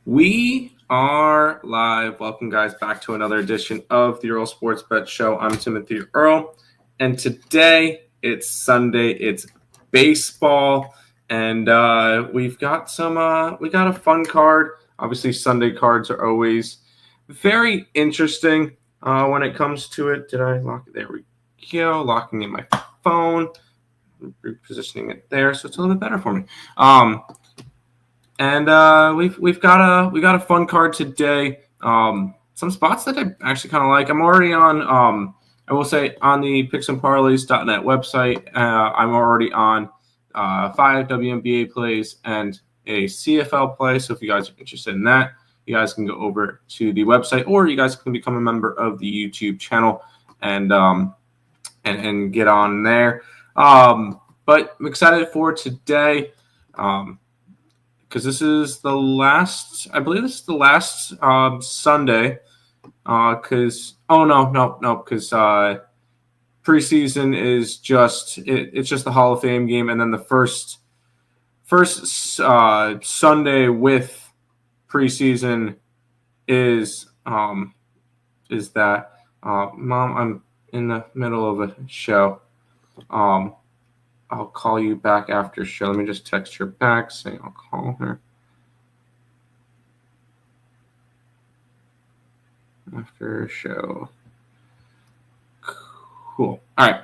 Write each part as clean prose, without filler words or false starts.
We are live. Welcome, guys, back to another edition of the Earle Sports Bet Show. I'm Timothy Earle, and today it's Sunday. It's baseball, and we've got we got a fun card. Obviously, Sunday cards are always very interesting when it comes to it. Did I lock it? There we go. Locking in my phone, repositioning it there, so it's a little bit better for me. And we've got a fun card today. Some spots that I actually kind of like. I'm already on. I will say on the picksandparleys.net website. I'm already on 5 WNBA plays and a CFL play. So if you guys are interested in that, you guys can go over to the website, or you guys can become a member of the YouTube channel and get on there. But I'm excited for today. Because this is the last, I believe this is the last Sunday. Because because preseason is it's just the Hall of Fame game, and then the first Sunday with preseason is that Mom, I'm in the middle of a show. I'll call you back after show. Let me just text her back saying I'll call her after show. Cool. All right.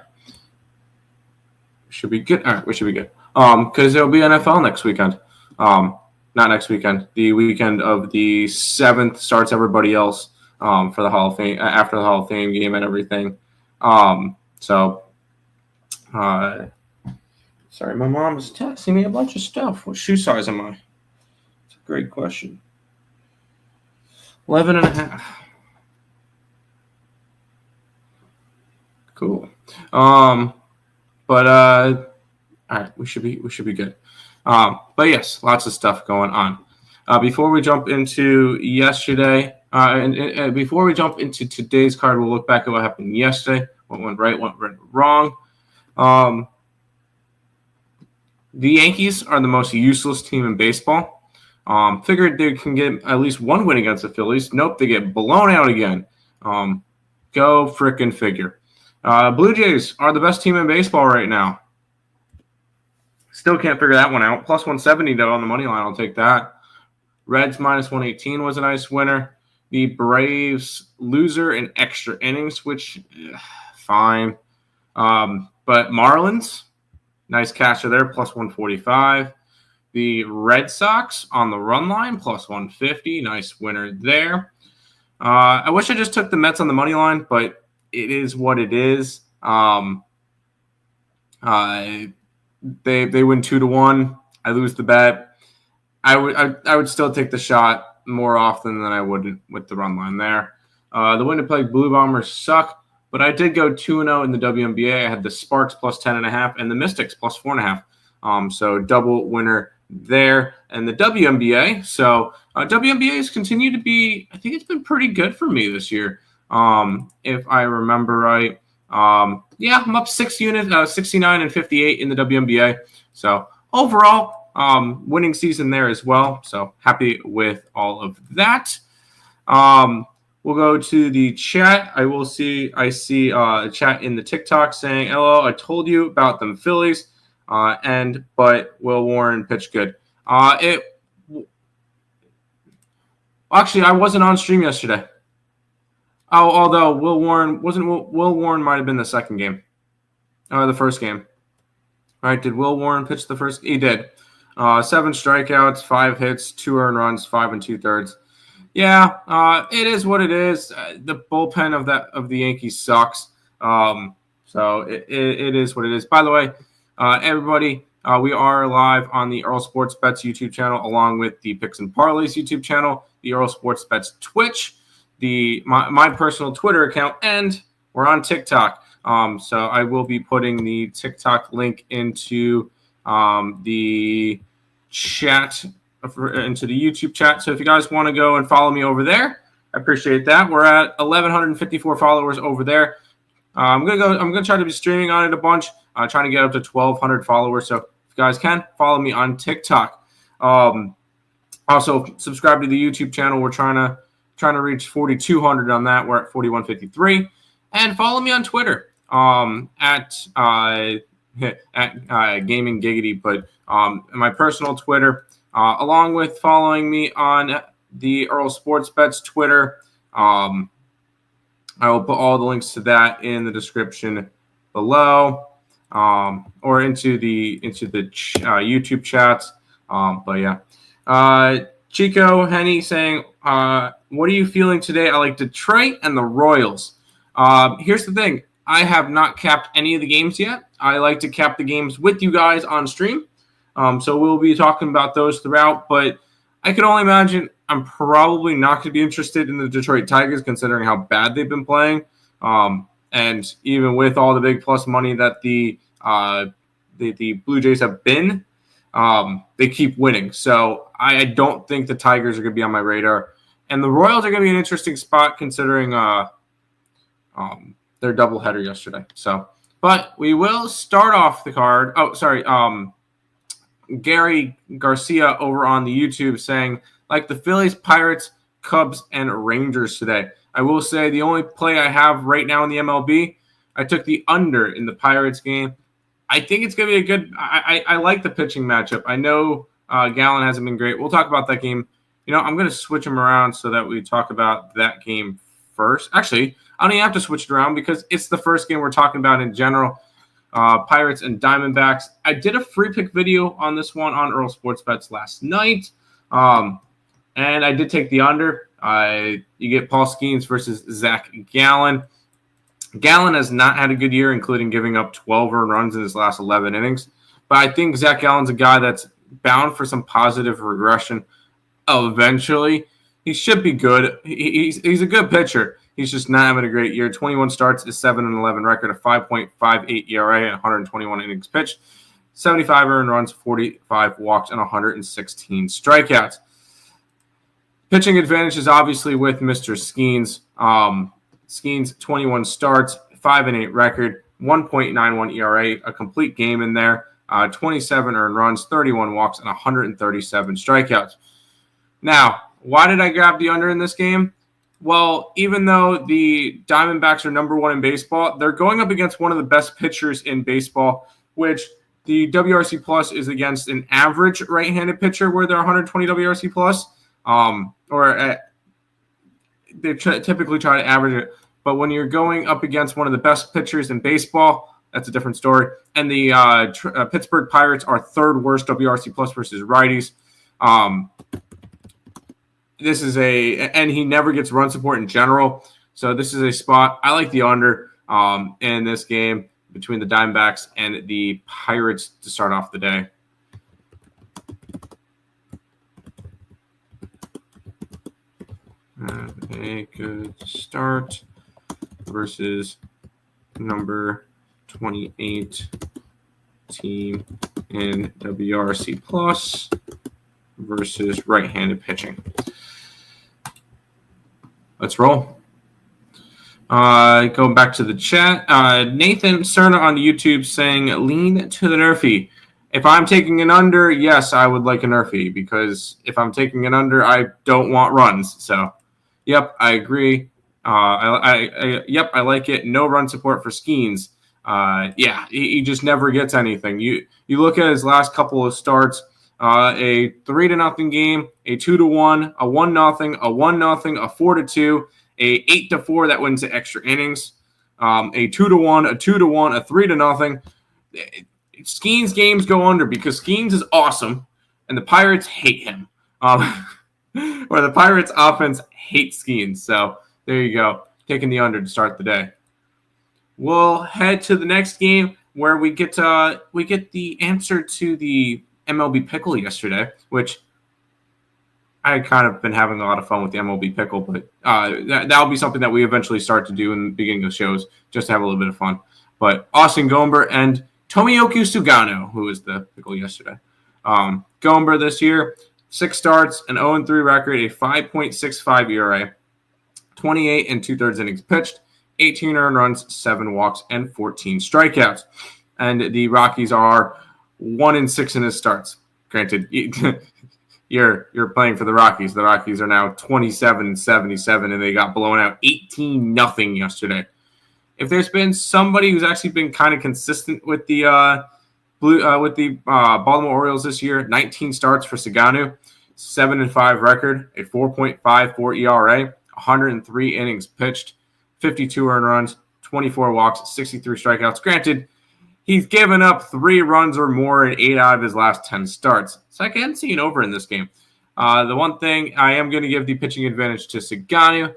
Should be good. All right, we should be good. Because there'll be NFL next weekend. Not next weekend. The weekend of the 7th starts everybody else for the Hall of Fame, after the Hall of Fame game and everything. Sorry, my mom is texting me a bunch of stuff. What shoe size am I? It's a great question. 11 and a half. Cool. All right, we should be good. But yes, lots of stuff going on. Before we jump into yesterday, and before we jump into today's card, we'll look back at what happened yesterday, what went right, what went wrong. The Yankees are the most useless team in baseball. Figured they can get at least one win against the Phillies. Nope, they get blown out again. Go frickin' figure. Blue Jays are the best team in baseball right now. Still can't figure that one out. Plus 170, though, on the money line. I'll take that. Reds minus 118 was a nice winner. The Braves loser in extra innings, which, fine. But Marlins, nice catcher there, plus 145. The Red Sox on the run line, plus 150. Nice winner there. I wish I just took the Mets on the money line, but it is what it is. They win 2-1. I lose the bet. I would still take the shot more often than I would with the run line there. The Winnipeg Blue Bombers suck, but I did go 2-0 in the WNBA. I had the Sparks plus 10.5 and the Mystics plus 4.5. So double winner there. And the WNBA. So WNBA has continued to be, I think it's been pretty good for me this year. If I remember right. I'm up 6 units, 69 and 58 in the WNBA. So overall, winning season there as well. So happy with all of that. We'll go to the chat. I see a chat in the TikTok saying, "Hello, I told you about them Phillies." But Will Warren pitched good. Actually, I wasn't on stream yesterday. Although Will Warren might have been the second game, or the first game. All right, did Will Warren pitch the first? He did. 7 strikeouts, 5 hits, 2 earned runs, 5 2/3. Yeah, it is what it is. The bullpen of the Yankees sucks. So it is what it is. By the way, everybody, we are live on the Earle Sports Bets YouTube channel, along with the Picks and Parleys YouTube channel, the Earle Sports Bets Twitch, my personal Twitter account, and we're on TikTok. So I will be putting the TikTok link into the chat, into the YouTube chat. So if you guys want to go and follow me over there, I appreciate that. We're at 1,154 followers over there. I'm gonna try to be streaming on it a bunch, trying to get up to 1,200 followers. So if you guys can follow me on TikTok. Also, subscribe to the YouTube channel. We're trying to reach 4,200 on that. We're at 4,153. And follow me on Twitter at Gaming Giggity, but my personal Twitter, along with following me on the Earle Sports Bets Twitter. I will put all the links to that in the description below, or into the YouTube chats. But yeah, Chico Henny saying, "What are you feeling today?" I like Detroit and the Royals. Here's the thing: I have not capped any of the games yet. I like to cap the games with you guys on stream, so we'll be talking about those throughout. But I can only imagine I'm probably not going to be interested in the Detroit Tigers, considering how bad they've been playing. And even with all the big plus money that the Blue Jays have been, they keep winning. So I don't think the Tigers are going to be on my radar. And the Royals are going to be an interesting spot considering their doubleheader yesterday. So, but we will start off the card. Oh, sorry. Gary Garcia over on the YouTube saying, like the Phillies, Pirates, Cubs, and Rangers today. I will say the only play I have right now in the MLB, I took the under in the Pirates game. I think it's going to be a good – I like the pitching matchup. I know Gallen hasn't been great. We'll talk about that game. You know, I'm going to switch them around so that we talk about that game first. Actually, I don't even have to switch it around because it's the first game we're talking about in general. Pirates and Diamondbacks. I did a free pick video on this one on Earle Sports Bets last night. And I did take the under. You get Paul Skeens versus Zach Gallen. Gallen has not had a good year, including giving up 12 earned runs in his last 11 innings. But I think Zach Gallen's a guy that's bound for some positive regression eventually. He should be good. He's a good pitcher. He's just not having a great year. 21 starts, a 7-11 record, a 5.58 ERA, and 121 innings pitched, 75 earned runs, 45 walks, and 116 strikeouts. Pitching advantage is obviously with Mr. Skeens. Skeens, 21 starts, 5-8 record, 1.91 ERA, a complete game in there, 27 earned runs, 31 walks, and 137 strikeouts. Now, why did I grab the under in this game? Well, even though the Diamondbacks are number one in baseball, they're going up against one of the best pitchers in baseball, which the WRC plus is against an average right-handed pitcher where they're 120 WRC plus. They typically try to average it. But when you're going up against one of the best pitchers in baseball, that's a different story. And the Pittsburgh Pirates are third worst WRC plus versus righties. And he never gets run support in general. So this is a spot. I like the under in this game between the Diamondbacks and the Pirates to start off the day. A good start versus number 28 team in WRC plus versus right-handed pitching. Let's roll. Going back to the chat, Nathan Cerna on YouTube saying, lean to the Nerfy. If I'm taking an under, yes, I would like a Nerfy because if I'm taking an under, I don't want runs. So, yep, I agree. I like it. No run support for Skeens. He just never gets anything. You look at his last couple of starts, a 3-0 game, a 2-1, a 1-0, a 1-0, a 4-2, a 8-4 that wins the extra innings, a 2-1, a 2-1, a 3-0. Skeens games go under because Skeens is awesome, and the Pirates hate him. Or the Pirates offense hates Skeens. So there you go, taking the under to start the day. We'll head to the next game where we get the answer to the MLB pickle yesterday, which I had kind of been having a lot of fun with the MLB pickle, but that'll be something that we eventually start to do in the beginning of shows just to have a little bit of fun. But Austin Gomber and Tomoyuki Sugano, who was the pickle yesterday. Gomber this year, 6 starts, an 0-3 record, a 5.65 ERA, 28 2/3 innings pitched, 18 earned runs, 7 walks, and 14 strikeouts. And the Rockies are 1-6 in his starts. Granted, you're playing for the Rockies. The Rockies are now 27-77, and they got blown out 18-0 yesterday. If there's been somebody who's actually been kind of consistent with the Baltimore Orioles this year, 19 starts for Saganu, 7-5 record, a 4.54 ERA, 103 innings pitched, 52 earned runs, 24 walks, 63 strikeouts. Granted, he's given up 3 runs or more in 8 out of his last 10 starts. So I can see an over in this game. The one thing I am going to give the pitching advantage to Saganu.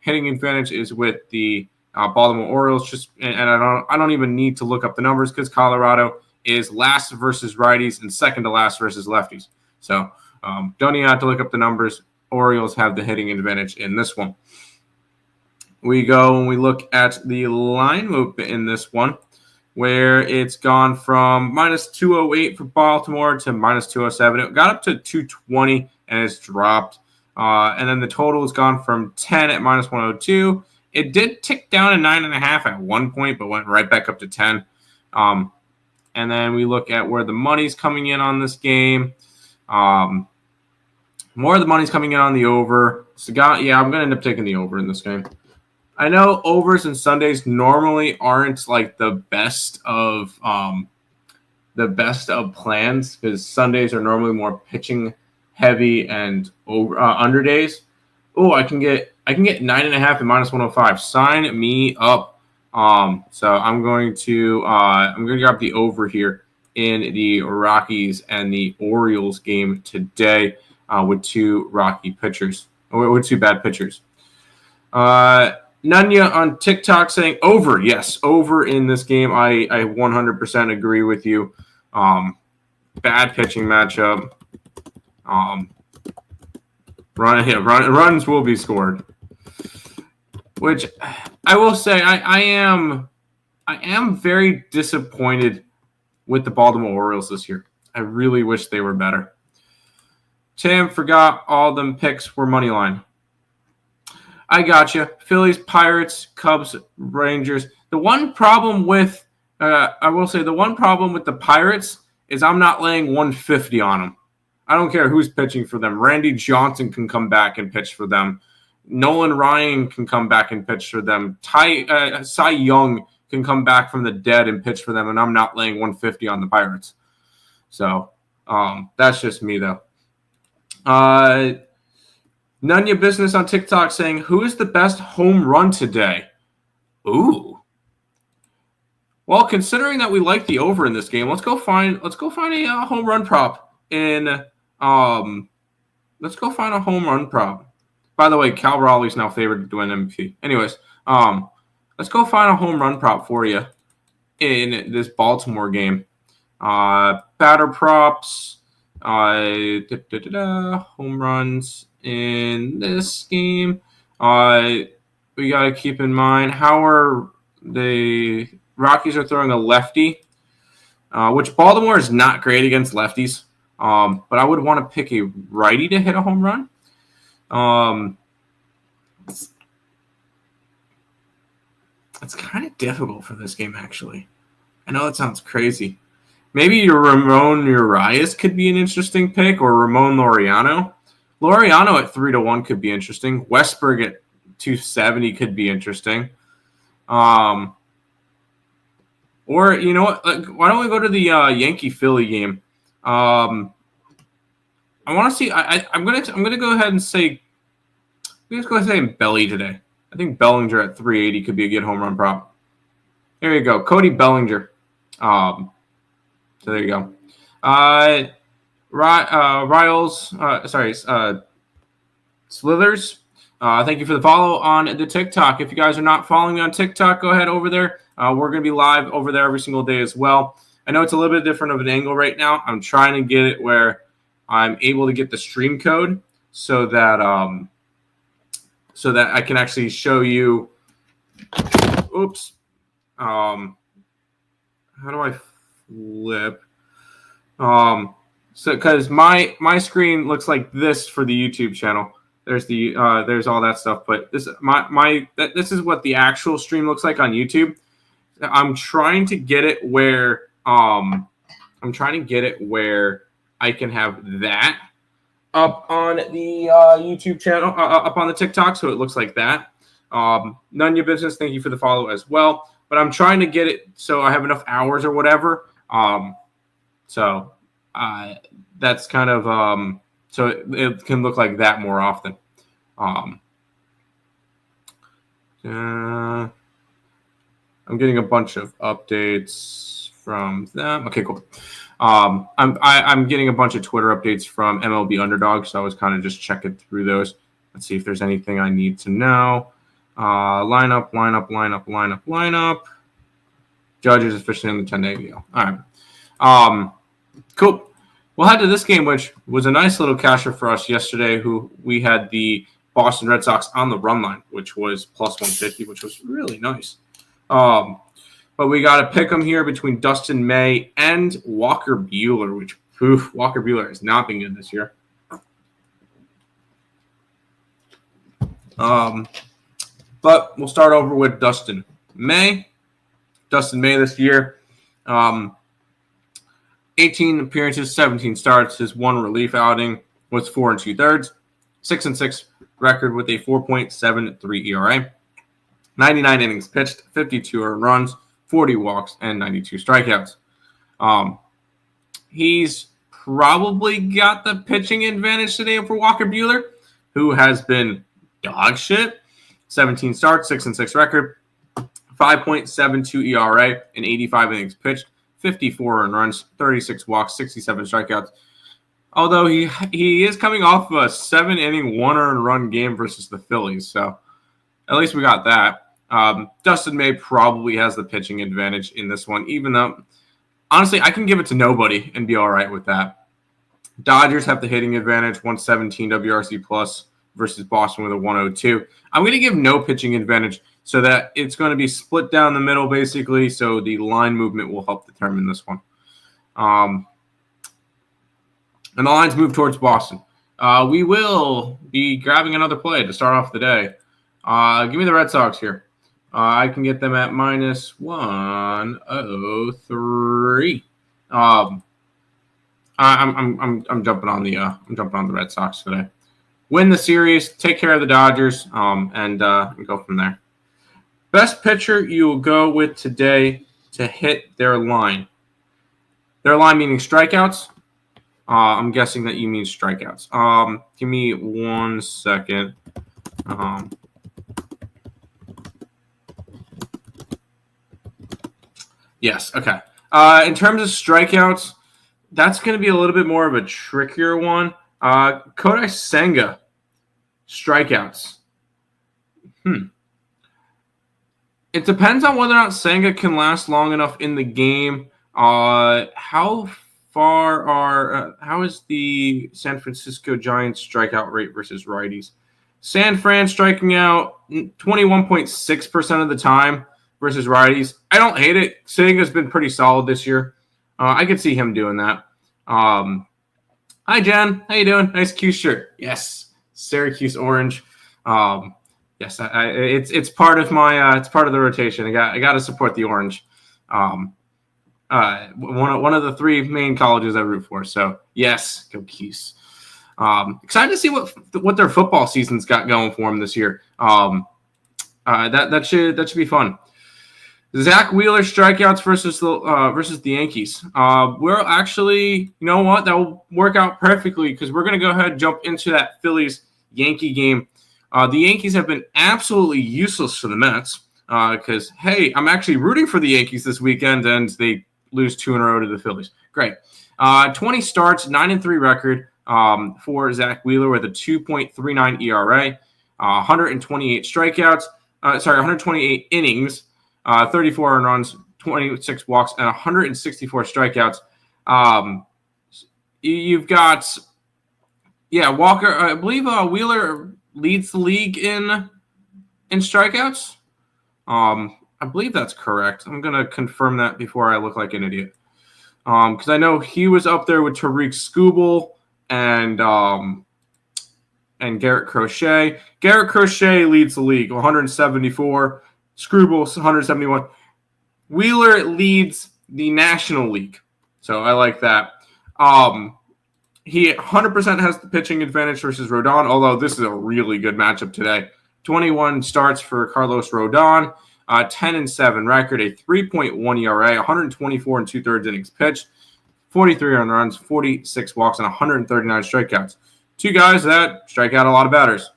Hitting advantage is with the Baltimore Orioles. And I don't even need to look up the numbers because Colorado is last versus righties and second to last versus lefties. So don't even have to look up the numbers. Orioles have the hitting advantage in this one. We go and we look at the line movement in this one, where it's gone from minus 208 for Baltimore to minus 207. It got up to 220 and it's dropped. And then the total has gone from 10 at minus 102. It did tick down to 9.5 at one point, but went right back up to 10. And then we look at where the money's coming in on this game. More of the money's coming in on the over. I'm going to end up taking the over in this game. I know overs and Sundays normally aren't like the best of plans because Sundays are normally more pitching heavy and under days. Oh, I can get 9.5 at minus 105. Sign me up. So I'm going to grab the over here in the Rockies and the Orioles game today with 2 Rocky pitchers or with 2 bad pitchers. Nunya on TikTok saying over. Yes, over in this game. I 100% agree with you. Bad pitching matchup. Runs will be scored. Which I will say I am very disappointed with the Baltimore Orioles this year. I really wish they were better. Tim forgot all them picks were money line. I got you. Phillies, Pirates, Cubs, Rangers. The one problem with the Pirates is I'm not laying 150 on them. I don't care who's pitching for them. Randy Johnson can come back and pitch for them. Nolan Ryan can come back and pitch for them. Cy Young can come back from the dead and pitch for them, and I'm not laying 150 on the Pirates. So that's just me, though. Nunya Business on TikTok saying, who is the best home run today? Ooh. Well, considering that we like the over in this game, let's go find a home run prop in let's go find a home run prop. By the way, Cal Raleigh's now favored to win MVP. Anyways, let's go find a home run prop for you in this Baltimore game. Batter props, home runs in this game. We got to keep in mind how are the Rockies are throwing a lefty, which Baltimore is not great against lefties. But I would want to pick a righty to hit a home run. It's kind of difficult for this game, actually. I know that sounds crazy. Maybe your Ramon Urias could be an interesting pick, or Ramon Laureano. Laureano at 3-1 could be interesting. Westberg at 270 could be interesting. Or you know what? Why don't we go to the Yankee-Philly game? I want to see. I'm gonna go ahead and say. Let's go ahead and say Belly today. I think Bellinger at 380 could be a good home run prop. There you go, Cody Bellinger. So there you go. Slithers. Thank you for the follow on the TikTok. If you guys are not following me on TikTok, go ahead over there. We're going to be live over there every single day as well. I know it's a little bit different of an angle right now. I'm trying to get it where I'm able to get the stream code so that I can actually show you. Oops. How do I flip? So because my screen looks like this for the YouTube channel. There's all that stuff, but this is what the actual stream looks like on YouTube. I'm trying to get it where I can have that up on the YouTube channel, up on the TikTok, so it looks like that. None of your business. Thank you for the follow as well. But I'm trying to get it so I have enough hours or whatever. So that's kind of so it can look like that more often. I'm getting a bunch of updates from them. Okay, cool. I'm getting a bunch of Twitter updates from MLB Underdog, so I was kind of just checking through those. Let's see if there's anything I need to know. Lineup. Judges officially on the 10-day deal. All right. Cool. We'll head to this game, which was a nice little casher for us yesterday. We had the Boston Red Sox on the run line, which was plus 150, which was really nice. But we got to pick them here between Dustin May and Walker Buehler, which Walker Buehler has not been good this year. But we'll start over with Dustin May. Dustin May this year, 18 appearances, 17 starts. His one relief outing was 4 2/3, 6-6 record with a 4.73 ERA, 99 innings pitched, 52 earned runs, 40 walks, and 92 strikeouts. He's probably got the pitching advantage today for Walker Buehler, who has been dog shit. 17 starts, 6-6 record, 5.72 ERA, and 85 innings pitched, 54 earned runs, 36 walks, 67 strikeouts. Although he is coming off of a 7-inning, 1 earned run game versus the Phillies, so at least we got that. Dustin May probably has the pitching advantage in this one, even though, honestly, I can give it to nobody and be all right with that. Dodgers have the hitting advantage, 117 WRC plus versus Boston with a 102. I'm going to give no pitching advantage so that it's going to be split down the middle, basically, so the line movement will help determine this one. And the lines move towards Boston. We will be grabbing another play to start off the day. Give me the Red Sox here. I can get them at minus 103. I'm jumping on the Red Sox today. Win the series, take care of the Dodgers, and go from there. Best pitcher you will go with today to hit their line. Their line meaning strikeouts. I'm guessing that you mean strikeouts. Give me 1 second. Yes, okay. In terms of strikeouts, that's going to be a little bit more of a trickier one. Kodai Senga, strikeouts. It depends on whether or not Senga can last long enough in the game. How is the San Francisco Giants strikeout rate versus righties? San Fran striking out 21.6% of the time versus righties. I don't hate it. Senga's been pretty solid this year. I could see him doing that. Hi, Jen. How you doing? Nice Q shirt. Yes, Syracuse orange. Yes, it's part of my it's part of the rotation. I got to support the orange. One of the 3 main colleges I root for. So yes, go Cuse. Excited to see what their football season's got going for them this year. That should be fun. Zach Wheeler strikeouts versus the Yankees. We're actually, you know what, that will work out perfectly because we're going to go ahead and jump into that Phillies-Yankee game. The Yankees have been absolutely useless for the Mets because, hey, I'm actually rooting for the Yankees this weekend, and they lose 2 in a row to the Phillies. Great. 20 starts, 9-3 record for Zach Wheeler with a 2.39 ERA, 128 strikeouts. 128 innings. 34 earned runs, 26 walks, and 164 strikeouts. You've got, Walker. I believe Wheeler leads the league in strikeouts. I believe that's correct. I'm going to confirm that before I look like an idiot. Because I know he was up there with Tariq Skubal and Garrett Crochet. Garrett Crochet leads the league, 174. Screwball, 171. Wheeler leads the National League. So I like that. He 100% has the pitching advantage versus Rodon, although this is a really good matchup today. 21 starts for Carlos Rodon, 10-7 record, a 3.1 ERA, 124 and 2/3 innings pitched, 43 earned runs, 46 walks, and 139 strikeouts. Two guys that strike out a lot of batters.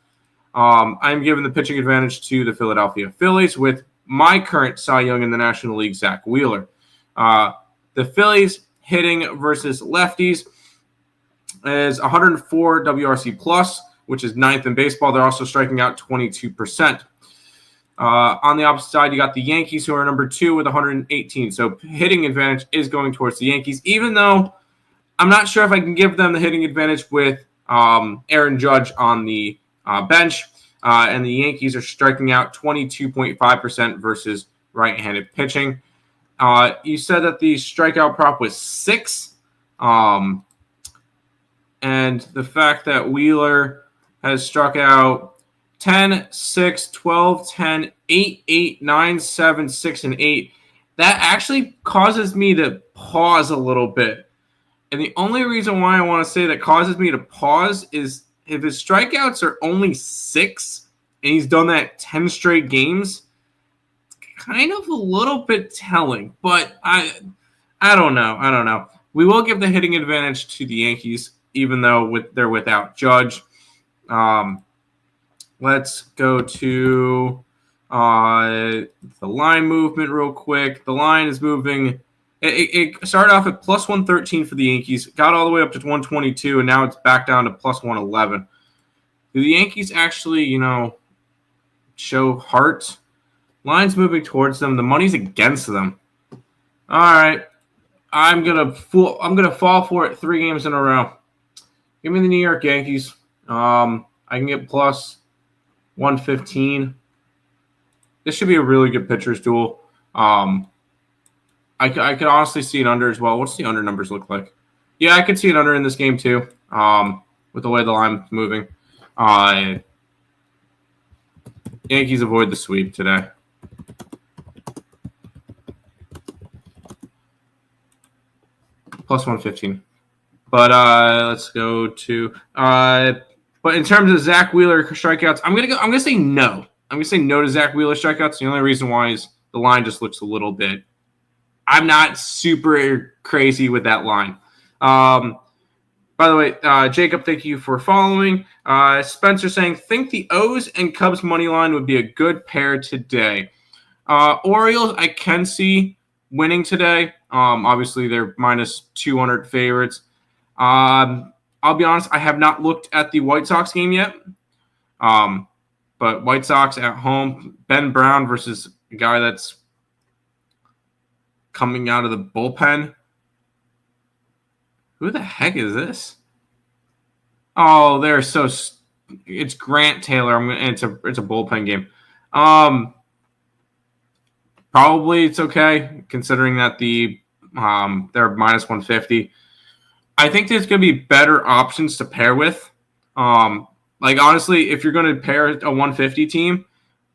I'm giving the pitching advantage to the Philadelphia Phillies with my current Cy Young in the National League, Zach Wheeler. The Phillies hitting versus lefties is 104 WRC plus, which is 9th in baseball. They're also striking out 22%. On the opposite side, you got the Yankees, who are number 2 with 118. So hitting advantage is going towards the Yankees, even though I'm not sure if I can give them the hitting advantage with Aaron Judge on the bench. And the Yankees are striking out 22.5% versus right-handed pitching. You said that the strikeout prop was 6. And the fact that Wheeler has struck out 10, 6, 12, 10, 8, 8, 9, 7, 6, and 8, that actually causes me to pause a little bit. And the only reason why I want to say that causes me to pause is if his strikeouts are only 6 and he's done that 10 straight games, it's kind of a little bit telling. But I don't know. We will give the hitting advantage to the Yankees, even though they're without Judge. Let's go to the line movement real quick. The line is moving. It started off at plus 113 for the Yankees, got all the way up to 122, and now it's back down to plus 111. Do the Yankees actually, show heart? Line's moving towards them. The money's against them. All right. I'm gonna fall for it 3 games in a row. Give me the New York Yankees. I can get plus 115. This should be a really good pitcher's duel. I could honestly see it under as well. What's the under numbers look like? Yeah, I could see it under in this game too, with the way the line's moving. Yankees avoid the sweep today. Plus 115. But let's go to but in terms of Zach Wheeler strikeouts, I'm gonna say no. I'm gonna say no to Zach Wheeler strikeouts. The only reason why is the line just looks a little bit. I'm not super crazy with that line. By the way, Jacob, thank you for following. Spencer saying, think the O's and Cubs money line would be a good pair today. Orioles, I can see winning today. Obviously, they're minus 200 favorites. I'll be honest, I have not looked at the White Sox game yet. But White Sox at home, Ben Brown versus a guy that's coming out of the bullpen. Who the heck is this? Oh, they're so. It's Grant Taylor. It's a bullpen game. Probably it's okay considering that they're minus 150. I think there's going to be better options to pair with. Honestly, if you're going to pair a 150 team,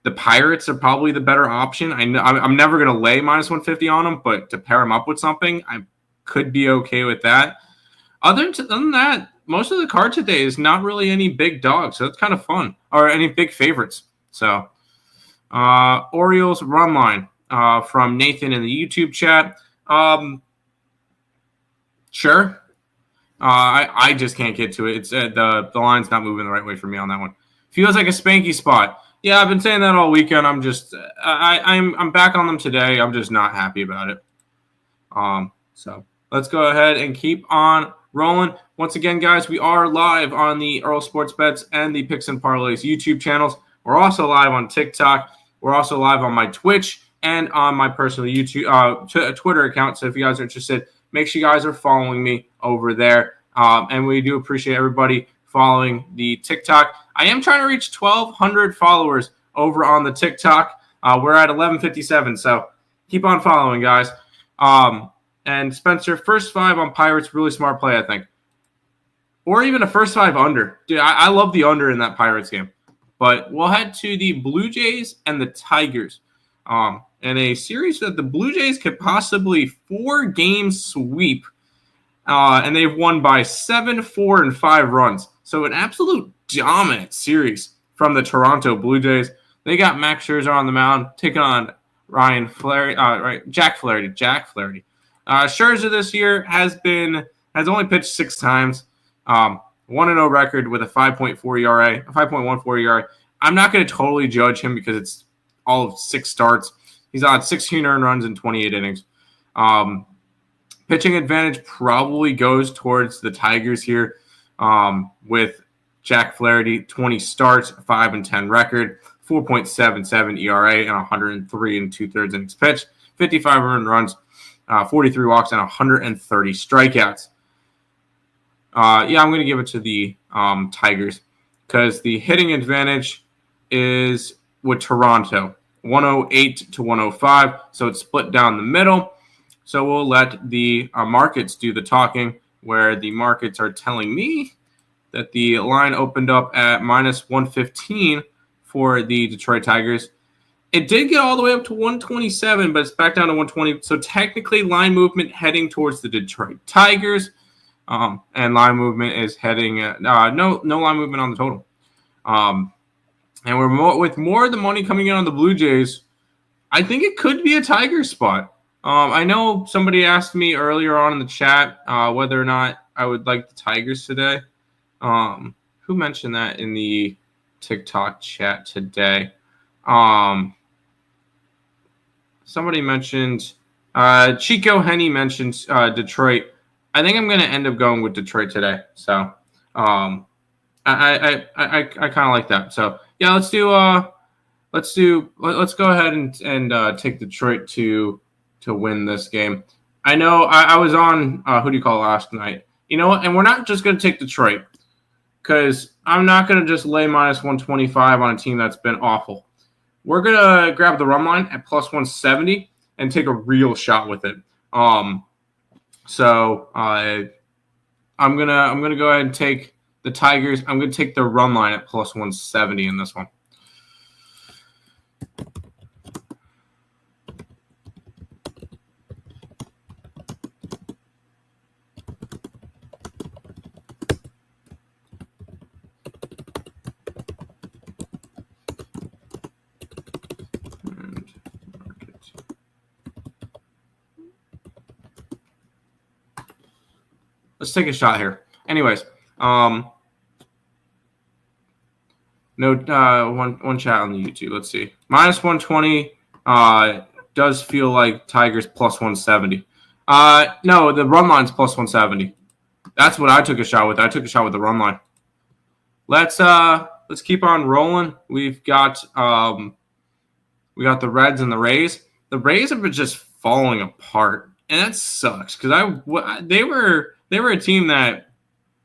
the Pirates are probably the better option. I'm never going to lay minus 150 on them, but to pair them up with something, I could be okay with that. Other than that, most of the card today is not really any big dogs, so it's kind of fun, or any big favorites. So, Orioles run line from Nathan in the YouTube chat. Sure. I just can't get to it. It's the line's not moving the right way for me on that one. Feels like a spanky spot. Yeah, I've been saying that all weekend. I'm just I'm back on them today. I'm just not happy about it. So let's go ahead and keep on rolling. Once again, guys, we are live on the Earle Sports Bets and the Picks and Parleys YouTube channels. We're also live on TikTok. We're also live on my Twitch and on my personal YouTube Twitter account. So if you guys are interested, make sure you guys are following me over there. And we do appreciate everybody following the TikTok. I am trying to reach 1,200 followers over on the TikTok. We're at 1157, so keep on following, guys. And Spencer, first 5 on Pirates, really smart play, I think. Or even a first 5 under. Dude, I love the under in that Pirates game. But we'll head to the Blue Jays and the Tigers. In a series that the Blue Jays could possibly 4-game sweep and they've won by 7, 4, and 5 runs. So an absolute dominant series from the Toronto Blue Jays. They got Max Scherzer on the mound, taking on Jack Flaherty. Scherzer this year has only pitched 6 times, 1-0 record with a 5.4 ERA, a 5.14 ERA. I'm not going to totally judge him because it's all of 6 starts. He's on 16 earned runs in 28 innings. Pitching advantage probably goes towards the Tigers here, with Jack Flaherty, 20 starts, 5-10 record, 4.77 ERA, and 103 2/3 innings pitched, 55 earned runs, 43 walks, and 130 strikeouts. I'm going to give it to the Tigers because the hitting advantage is with Toronto, 108 to 105, so it's split down the middle. So we'll let the markets do the talking, where the markets are telling me that the line opened up at minus 115 for the Detroit Tigers. It did get all the way up to 127, but it's back down to 120. So technically line movement heading towards the Detroit Tigers, and line movement is heading no line movement on the total. And we're with more of the money coming in on the Blue Jays. I think it could be a Tiger spot. I know somebody asked me earlier on in the chat whether or not I would like the Tigers today. Who mentioned that in the TikTok chat today? Somebody mentioned Chico Henny mentioned Detroit. I think I'm going to end up going with Detroit today. So I kind of like that. So yeah, let's go ahead and take Detroit to win this game. I know I was on who do you call last night? You know what? And we're not just going to take Detroit because I'm not going to just lay minus 125 on a team that's been awful. We're going to grab the run line at plus 170 and take a real shot with it. So I'm gonna go ahead and take the Tigers. I'm going to take the run line at plus 170 in this one. Let's take a shot here. Anyways, one chat on the YouTube. Let's see. Minus 120 does feel like Tigers plus 170. No, the run line's plus 170. That's what I took a shot with. I took a shot with the run line. Let's keep on rolling. We've got the Reds and the Rays. The Rays have been just falling apart, and that sucks because they were a team that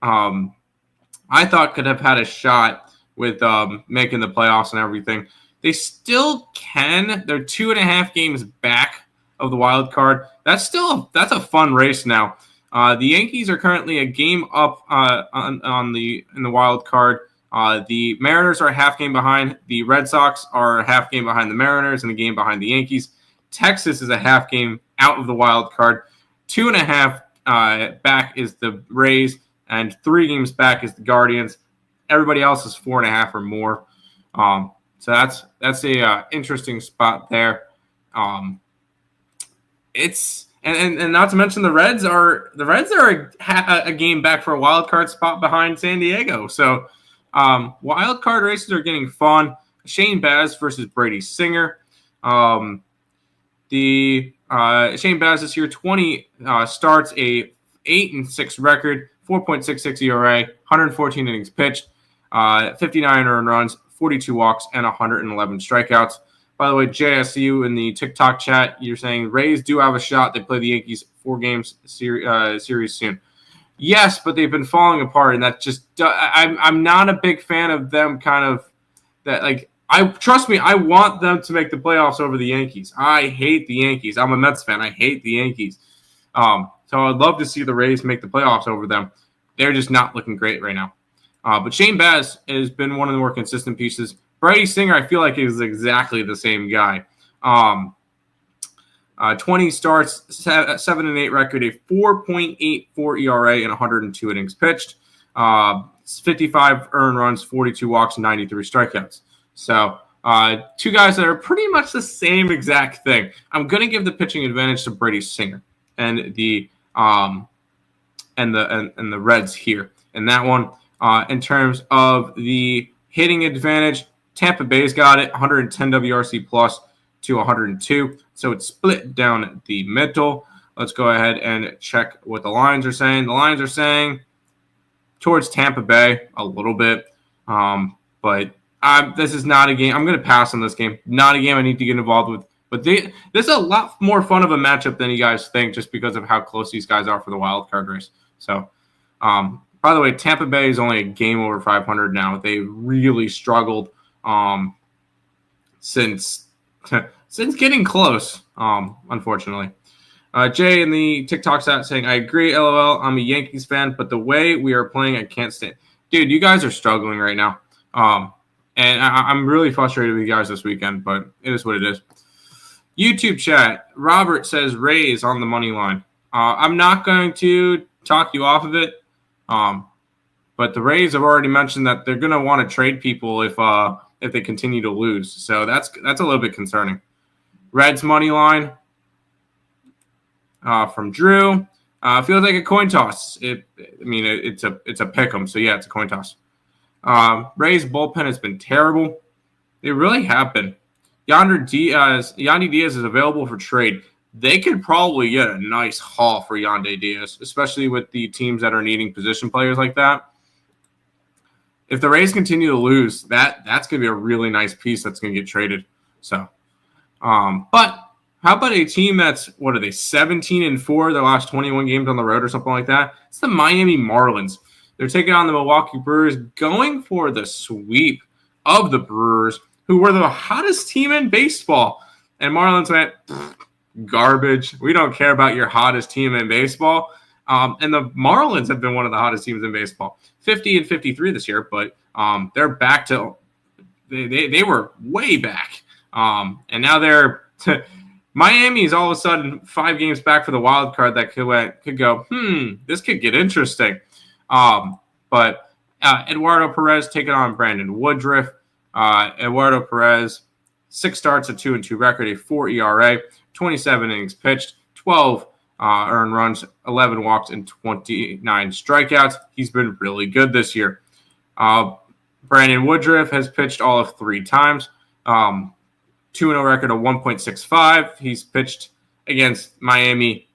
I thought could have had a shot with making the playoffs and everything. They still can. They're 2.5 games back of the wild card. That's a fun race now. The Yankees are currently a game up in the wild card. The Mariners are a half game behind. The Red Sox are a half game behind the Mariners and a game behind the Yankees. Texas is a half game out of the wild card. 2.5 back is the Rays, and 3 games back is the Guardians. Everybody else is 4.5 or more. So that's a interesting spot there. It's and not to mention the Reds are a game back for a wild card spot behind San Diego. So wild card races are getting fun. Shane Baz versus Brady Singer. The Shane Baz this year 20 starts, a 8-6 record, 4.66 ERA, 114 innings pitched, 59 earned runs, 42 walks, and 111 strikeouts. By the way, JSU in the TikTok chat, you're saying Rays do have a shot. They play the Yankees 4 games series soon. Yes, but they've been falling apart, and that just I'm not a big fan of them. Kind of that like trust me, I want them to make the playoffs over the Yankees. I hate the Yankees. I'm a Mets fan. I hate the Yankees. So I'd love to see the Rays make the playoffs over them. They're just not looking great right now. But Shane Baz has been one of the more consistent pieces. Brady Singer, I feel like, is exactly the same guy. 20 starts, 7-8 record, a 4.84 ERA, and 102 innings pitched. 55 earned runs, 42 walks, and 93 strikeouts. So two guys that are pretty much the same exact thing. I'm going to give the pitching advantage to Brady Singer and the Reds here. And that one, in terms of the hitting advantage, Tampa Bay's got it, 110 WRC plus to 102. So it's split down the middle. Let's go ahead and check what the lines are saying. The lines are saying towards Tampa Bay a little bit. But this is not a game. I'm going to pass on this game. Not a game I need to get involved with. But this is a lot more fun of a matchup than you guys think just because of how close these guys are for the wild card race. So, by the way, Tampa Bay is only a game over 500 now. They really struggled since getting close, unfortunately. Jay in the TikTok chat saying, I agree, LOL. I'm a Yankees fan, but the way we are playing, I can't stand. Dude, you guys are struggling right now. And I'm really frustrated with you guys this weekend, but it is what it is. YouTube chat, Robert says Rays on the money line. I'm not going to talk you off of it, but the Rays have already mentioned that they're going to want to trade people if they continue to lose. So that's a little bit concerning. Reds money line from Drew. Feels like a coin toss. It's a pick 'em. So yeah, it's a coin toss. Rays bullpen has been terrible. They really have been. Yandy Diaz is available for trade. They could probably get a nice haul for Yandy Diaz, especially with the teams that are needing position players like that. If the Rays continue to lose, that's going to be a really nice piece that's going to get traded. So, but how about a team that's, 17-4 their last 21 games on the road or something like that? It's the Miami Marlins. They're taking on the Milwaukee Brewers, going for the sweep of the Brewers, who were the hottest team in baseball. And Marlins went, garbage. We don't care about your hottest team in baseball. And the Marlins have been one of the hottest teams in baseball. 50-53 this year, but they're back to they were way back. And now they're Miami is all of a sudden 5 games back for the wild card that could go, this could get interesting. But Eduardo Perez taking on Brandon Woodruff. Eduardo Perez, 6 starts, a 2-2 record, a 4 ERA, 27 innings pitched, 12 earned runs, 11 walks, and 29 strikeouts. He's been really good this year. Brandon Woodruff has pitched all of 3 times. 2-0 record of 1.65. He's pitched against Miami,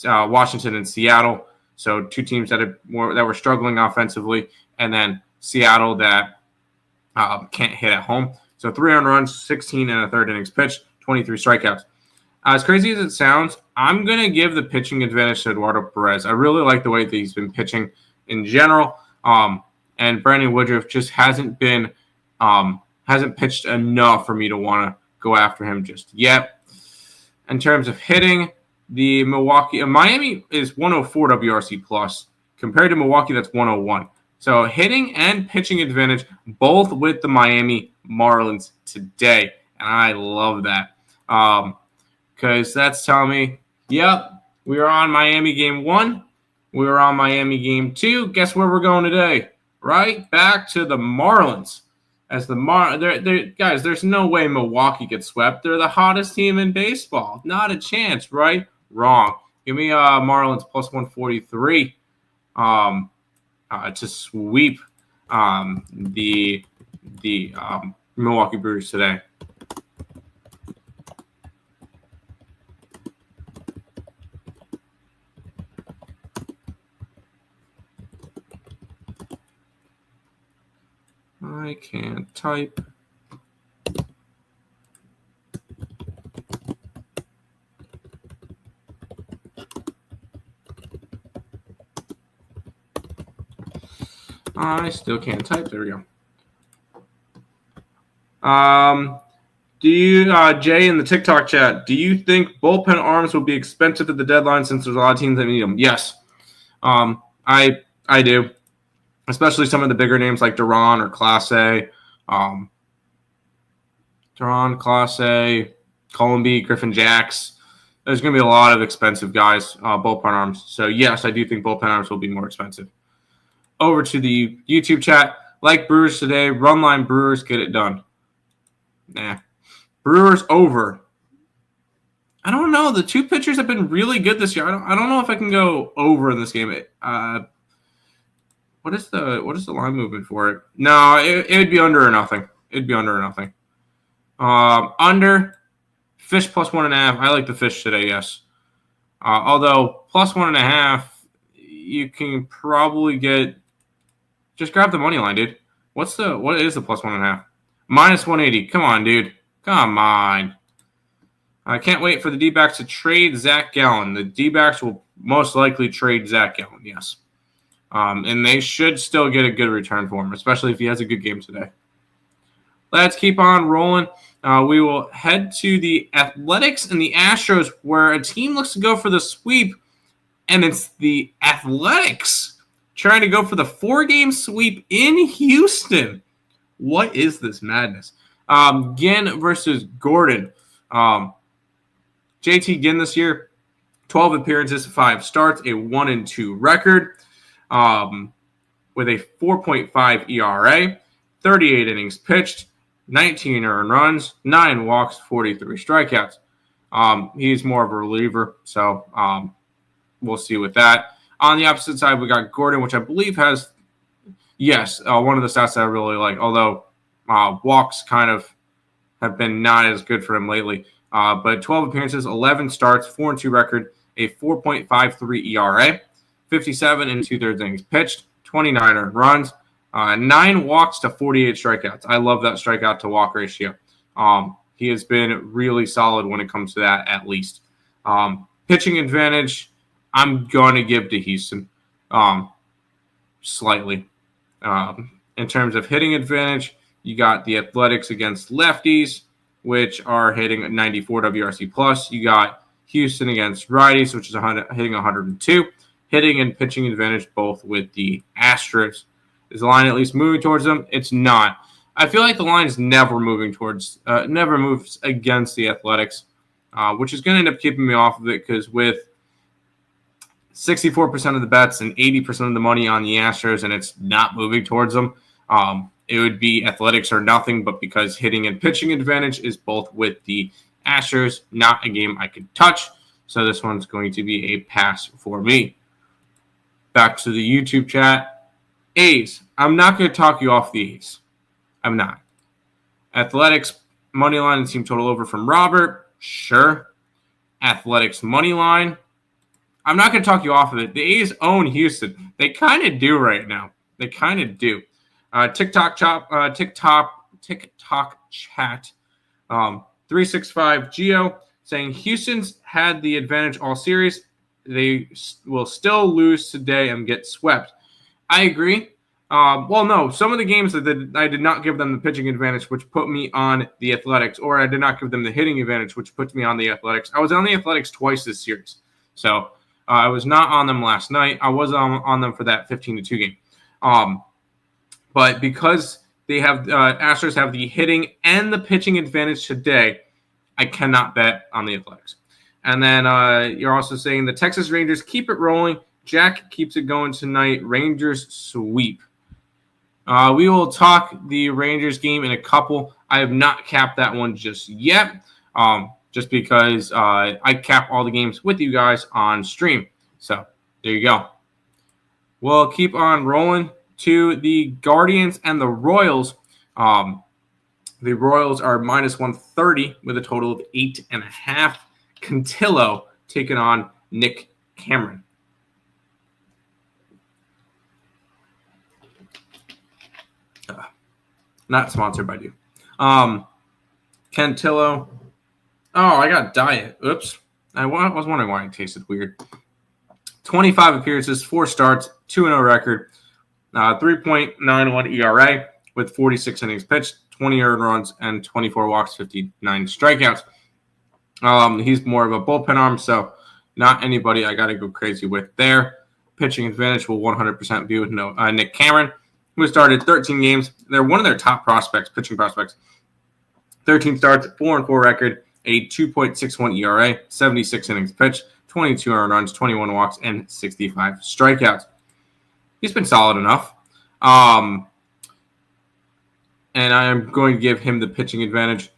Washington, and Seattle. So 2 teams that were struggling offensively, and then Seattle that can't hit at home. So 3 earned runs, 16 and a third innings pitched, 23 strikeouts. As crazy as it sounds, I'm going to give the pitching advantage to Eduardo Perez. I really like the way that he's been pitching in general. And Brandon Woodruff just hasn't pitched enough for me to want to go after him just yet. In terms of hitting, the Miami is 104 WRC plus compared to Milwaukee. That's 101. So hitting and pitching advantage both with the Miami Marlins today, and I love that because that's telling me, yep, we are on Miami game 1, we were on Miami game 2. Guess where we're going today? Right back to the Marlins. As the guys, there's no way Milwaukee gets swept. They're the hottest team in baseball. Not a chance, right? Wrong. Give me Marlins plus 143 to sweep the Milwaukee Brewers today. I can't type. I still can't type. There we go. Do you, Jay in the TikTok chat, do you think bullpen arms will be expensive at the deadline since there's a lot of teams that need them? Yes. I do. Especially some of the bigger names like Duran or Class A. Duran, Class A, Columby, Griffin Jacks. there's going to be a lot of expensive guys, bullpen arms. So, yes, I do think bullpen arms will be more expensive. Over to the YouTube chat. Like Brewers today, run line Brewers, get it done. Nah. Brewers over. I don't know. The two pitchers have been really good this year. I don't know if I can go over in this game. What is the line movement for it? No, it would be under or nothing. It'd be under or nothing. Under. Fish plus 1.5. I like the fish today, yes. Although plus 1.5, you can probably get. Just grab the money line, dude. What is the plus 1.5? Minus 180. Come on, dude. Come on. I can't wait for the D-backs to trade Zach Gallen. The D-backs will most likely trade Zach Gallen, yes. And they should still get a good return for him, especially if he has a good game today. Let's keep on rolling. We will head to the Athletics and the Astros, where a team looks to go for the sweep, and it's the Athletics trying to go for the 4-game sweep in Houston. What is this madness? Ginn versus Gordon. JT Ginn this year, 12 appearances, 5 starts, a 1-2 record, with a 4.5 ERA, 38 innings pitched, 19 earned runs, 9 walks, 43 strikeouts. He's more of a reliever, so we'll see with that. On the opposite side, we got Gordon, which I believe has, one of the stats that I really like, although walks kind of have been not as good for him lately. But 12 appearances, 11 starts, 4-2 record, a 4.53 ERA, 57 and 2/3 innings pitched, 29 earned runs, 9 walks to 48 strikeouts. I love that strikeout to walk ratio. He has been really solid when it comes to that, at least. Pitching advantage, I'm going to give to Houston slightly. In terms of hitting advantage, you got the Athletics against lefties, which are hitting 94 WRC plus. You got Houston against righties, which is hitting 102. Hitting and pitching advantage both with the Astros. Is the line at least moving towards them? It's not. I feel like the line is never moves against the Athletics, which is going to end up keeping me off of it, because with 64% of the bets and 80% of the money on the Astros, and it's not moving towards them, it would be Athletics or nothing. But because hitting and pitching advantage is both with the Astros, not a game I could touch. So this one's going to be a pass for me. Back to the YouTube chat. A's. I'm not going to talk you off the A's. I'm not. Athletics money line and team total over from Robert. Sure. Athletics money line. I'm not going to talk you off of it. The A's own Houston. They kind of do right now. They kind of do. TikTok chat. 365 Geo saying Houston's had the advantage all series. They will still lose today and get swept. I agree. No, some of the games that I did not give them the pitching advantage, which put me on the Athletics, or I did not give them the hitting advantage, which puts me on the Athletics. I was on the Athletics twice this series. So I was not on them last night. I was on them for that 15-2 game. But because they have Astros have the hitting and the pitching advantage today, I cannot bet on the Athletics. And then you're also saying the Texas Rangers keep it rolling. Jack keeps it going tonight. Rangers sweep. We will talk the Rangers game in a couple. I have not capped that one just yet, just because I cap all the games with you guys on stream. So there you go. We'll keep on rolling to the Guardians and the Royals. The Royals are minus 130 with a total of 8.5. Cantillo taking on Nick Cameron. Not sponsored by you. Cantillo. Oh, I got diet. Oops. I was wondering why it tasted weird. 25 appearances, 4 starts, 2-0 record, 3.91 ERA with 46 innings pitched, 20 earned runs, and 24 walks, 59 strikeouts. He's more of a bullpen arm, so not anybody I got to go crazy with there. Pitching advantage will 100% be with Nick Cameron, who started 13 games. They're one of their top prospects, pitching prospects. 13 starts, 4-4 record, a 2.61 ERA, 76 innings pitched, 22 earned runs, 21 walks, and 65 strikeouts. He's been solid enough. And I am going to give him the pitching advantage.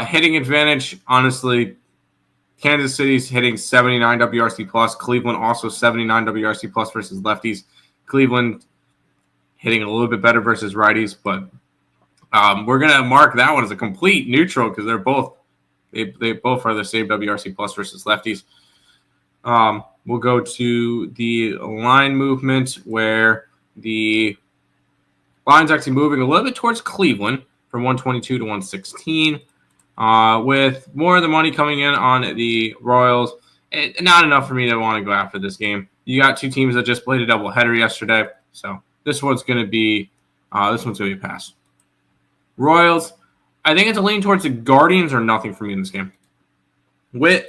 Hitting advantage, honestly, Kansas City's hitting 79 WRC plus. Cleveland also 79 WRC plus versus lefties. Cleveland hitting a little bit better versus righties, but we're gonna mark that one as a complete neutral because they're both they both are the same WRC plus versus lefties. We'll go to the line movement where the line's actually moving a little bit towards Cleveland from 122 to 116. With more of the money coming in on the Royals, not enough for me to want to go after this game. You got two teams that just played a doubleheader yesterday, so this one's going to be a pass. Royals, I think it's a lean towards the Guardians or nothing for me in this game. With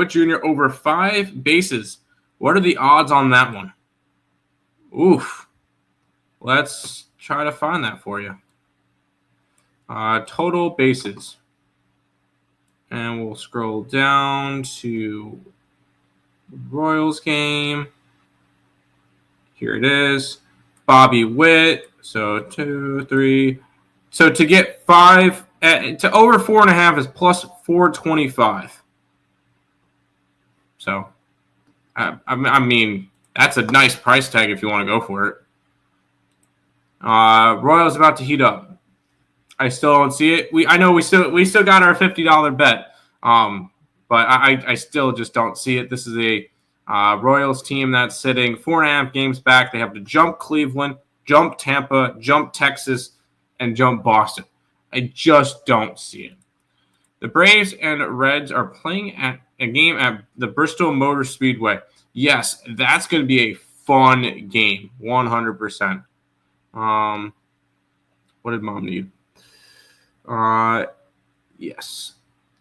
Junior over 5 bases, what are the odds on that one? Oof. Let's try to find that for you. Total bases. And we'll scroll down to the Royals game. Here it is. Bobby Witt. So 2, 3. So to get 5 to over 4.5 is plus 425. So, I mean, that's a nice price tag if you want to go for it. Royals about to heat up. I still don't see it. I know we still got our $50 bet, but I still just don't see it. This is a Royals team that's sitting 4.5 games back. They have to jump Cleveland, jump Tampa, jump Texas, and jump Boston. I just don't see it. The Braves and Reds are playing at a game at the Bristol Motor Speedway. Yes, that's going to be a fun game, 100%. What did Mom need? Yes.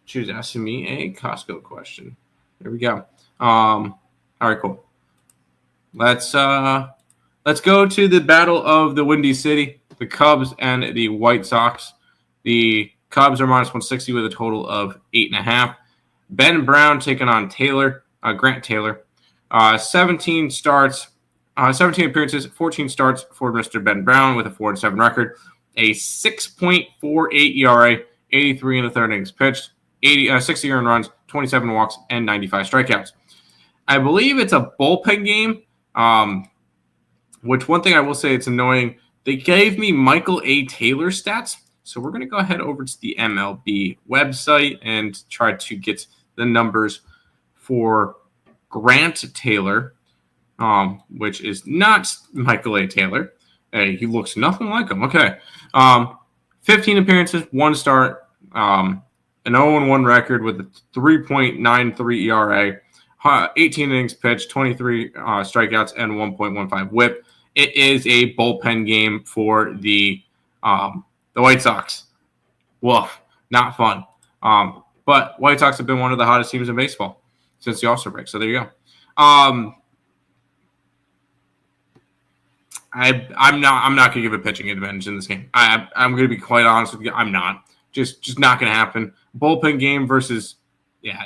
She was asking me a Costco question. There we go. All right, cool. Let's go to the battle of the Windy City, the Cubs and the White Sox. The Cubs are minus 160 with a total of 8.5. Ben Brown taking on Grant Taylor. 17 starts, 17 appearances, 14 starts for Mr. Ben Brown with a 4-7 record. A 6.48 ERA, 83 in the third innings pitched, 60 earned runs, 27 walks, and 95 strikeouts. I believe it's a bullpen game, which one thing I will say it's annoying. They gave me Michael A. Taylor stats, so we're going to go ahead over to the MLB website and try to get the numbers for Grant Taylor, which is not Michael A. Taylor. Hey, he looks nothing like him. Okay. 15 appearances, 1 start, an 0-1 record with a 3.93 ERA, 18 innings pitched, 23 strikeouts, and 1.15 whip. It is a bullpen game for the White Sox. Woof. Not fun. But White Sox have been one of the hottest teams in baseball since the All-Star break. So there you go. I'm not going to give a pitching advantage in this game. I'm going to be quite honest with you. I'm not. Just not going to happen. Bullpen game versus,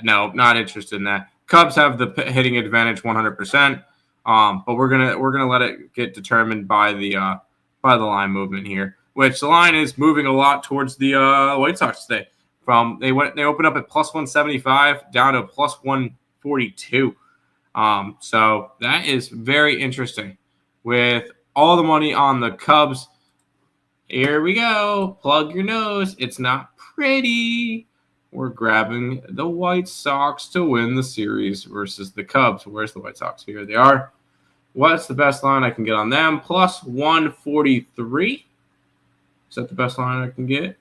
not interested in that. Cubs have the hitting advantage 100%. But we're gonna let it get determined by the line movement here, which the line is moving a lot towards the White Sox today. They opened up at plus 175 down to plus 142. So that is very interesting. With all the money on the Cubs, here we go. Plug your nose. It's not pretty. We're grabbing the White Sox to win the series versus the Cubs. Where's the White Sox? Here they are. What's the best line I can get on them? Plus 143. Is that the best line I can get?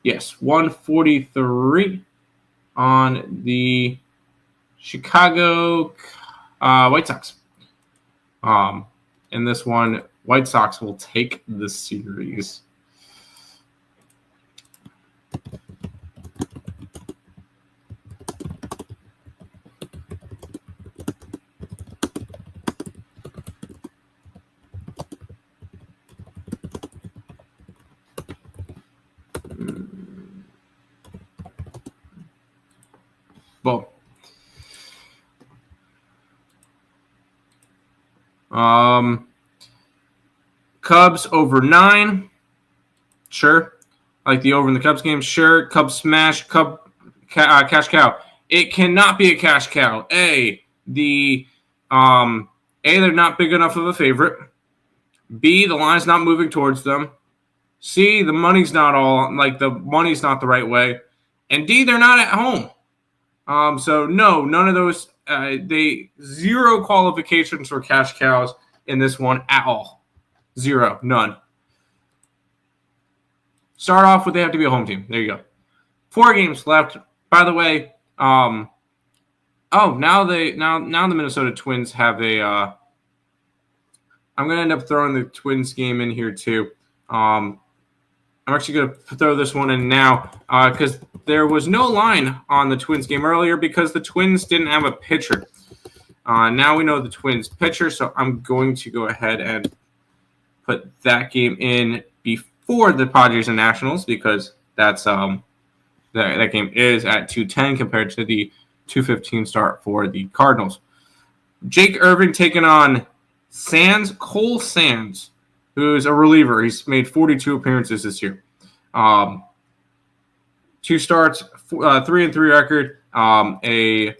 Yes, 143 on the Chicago White Sox. In this one, White Sox will take the series. Cubs over 9. Sure. I like the over in the Cubs game. Sure. Cubs smash. Cash cow. It cannot be a cash cow. They're not big enough of a favorite. B, the line's not moving towards them. C, the money's not the right way. And D, they're not at home. So no, none of those. Zero qualifications for cash cows in this one at all. Zero, none. Start off with they have to be a home team. There you go. 4 games left. By the way, now the Minnesota Twins have a. I'm gonna end up throwing the Twins game in here too. I'm actually gonna throw this one in now because there was no line on the Twins game earlier because the Twins didn't have a pitcher. Now we know the Twins pitcher, so I'm going to go ahead and put that game in before the Padres and Nationals because that's that game is at 2:10 compared to the 2:15 start for the Cardinals. Jake Irvin taking on Cole Sands, who's a reliever. He's made 42 appearances this year. 2 starts, 3-3 record, a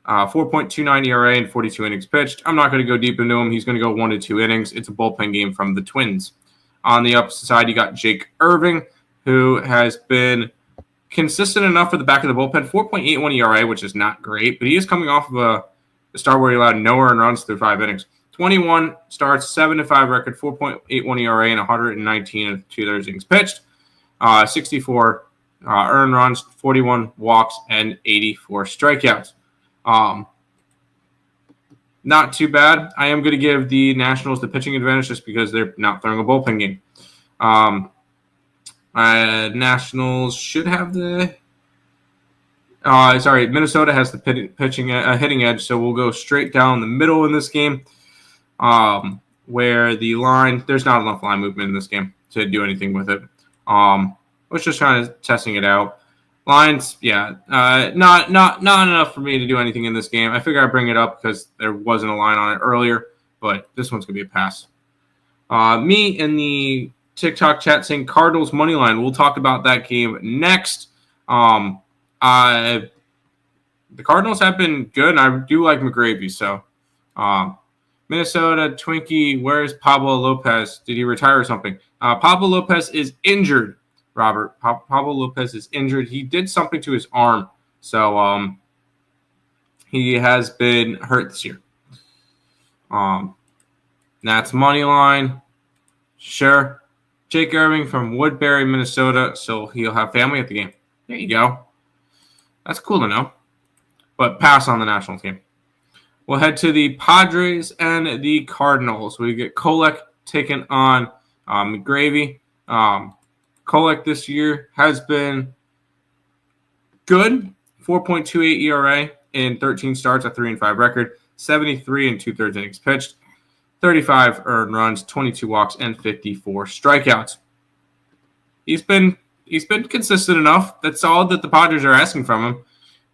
4.29 ERA and 42 innings pitched. I'm not going to go deep into him. He's going to go 1 to 2 innings. It's a bullpen game from the Twins. On the opposite side, you got Jake Irving, who has been consistent enough for the back of the bullpen. 4.81 ERA, which is not great, but he is coming off of a start where he allowed no earned runs through 5 innings. 21 starts, 7-5 record, 4.81 ERA, and 119 and 2/3 innings pitched. 64 earned runs, 41 walks, and 84 strikeouts. Not too bad. I am going to give the Nationals the pitching advantage just because they're not throwing a bullpen game. Nationals should have the. Minnesota has the hitting edge, so we'll go straight down the middle in this game. Where the line, there's not enough line movement in this game to do anything with it. I was just kind of testing it out. Lines, not enough for me to do anything in this game. I figure I'd bring it up because there wasn't a line on it earlier, but this one's going to be a pass. Me in the TikTok chat saying Cardinals money line. We'll talk about that game next. The Cardinals have been good, and I do like McGravy, so Minnesota Twinkie, where's Pablo Lopez? Did he retire or something? Pablo Lopez is injured, Robert. Pablo Lopez is injured. He did something to his arm, so he has been hurt this year. That's money line. Sure. Jake Irving from Woodbury, Minnesota, so he'll have family at the game. There you go. That's cool to know. But pass on the Nationals game. We'll head to the Padres and the Cardinals. We get Kolek taking on McGravy. Kolek this year has been good. 4.28 ERA in 13 starts, a 3-5 record. 73 and 2/3 innings pitched. 35 earned runs, 22 walks, and 54 strikeouts. He's been consistent enough. That's all that the Padres are asking from him.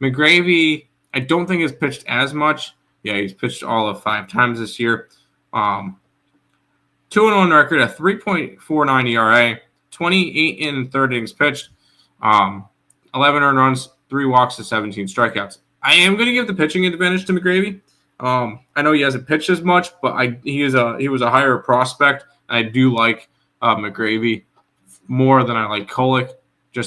McGravy, I don't think has pitched as much. Yeah, he's pitched all of 5 times this year. 2-1 record, a 3.49 ERA, 28 and 3/3 innings pitched, 11 earned runs, 3 walks to 17 strikeouts. I am going to give the pitching advantage to McGravy. I know he hasn't pitched as much, but he was a higher prospect. I do like McGravy more than I like Kolek. I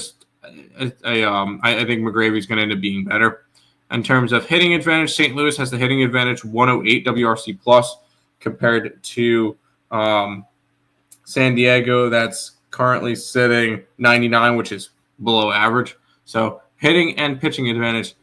think McGravy's going to end up being better. In terms of hitting advantage, St. Louis has the hitting advantage 108 WRC plus compared to San Diego. That's currently sitting 99, which is below average. So hitting and pitching advantage